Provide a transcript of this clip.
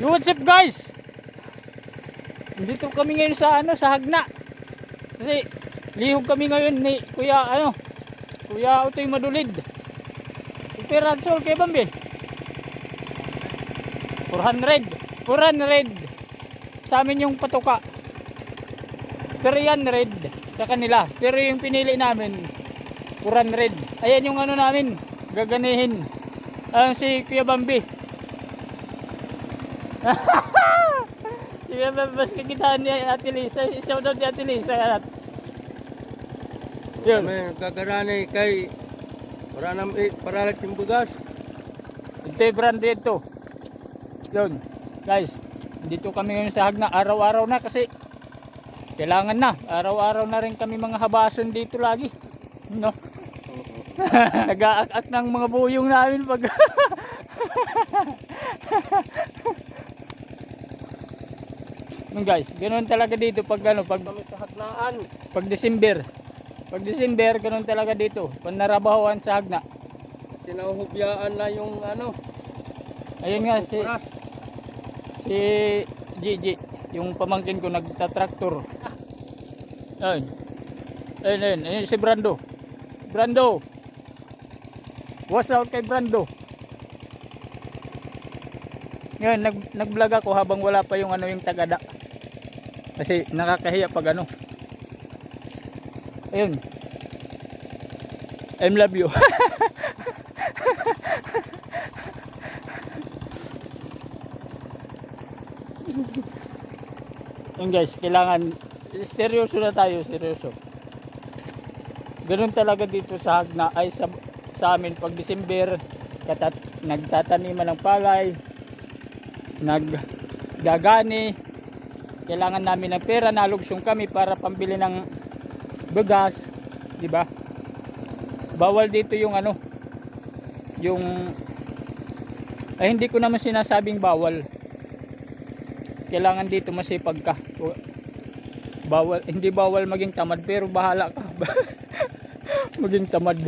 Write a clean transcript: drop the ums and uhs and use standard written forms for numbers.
What's up guys? Dito kami ngayon sa sa Hagna. Kasi lihog kami ngayon ni Kuya Utoy Madulid. Pera sol kay Bambi. 400 sa amin yung patuka. 300 sa kanila. Pero yung pinili namin 400. Ayan yung namin gaganihin. Si Kuya Bambi. Sige, mas kakitaan ni Ate Lisa. Shout out ni Ate Lisa. Yun. Kami gagarani kay para lang yung bugas. Ito yung brand dito. Yun. Guys, dito kami ngayon sa Hagna. Araw-araw na kasi kailangan na. Araw-araw na rin kami mga habason dito lagi. No? Nag-aak-ak ng mga buyong namin pag guys, ganoon talaga dito pag pag Sa Hagnaan. pag December. Pag December ganoon talaga dito. Pag narabahuan sa Hagna. Sinahubyaan na yung Ayun nga si Gigi, yung pamangkin ko nagta-tractor. Ayun si Brando. What's out kay Brando? Ngayon nag-vlog ako habang wala pa yung yung tagada. Kasi nakakahiya pag Ayun. I love you. Yun guys, kailangan seryoso na tayo, seryoso. Ganun talaga dito sa Hagna ay sa amin pag December nagtataniman ng palay, naggagani, kailangan namin ng pera, nalugsong kami para pambili ng bigas, di ba? Bawal dito yung yung hindi ko naman sinasabing bawal. Kailangan dito masipag ka. Hindi bawal maging tamad pero bahala ka. Maging tamad.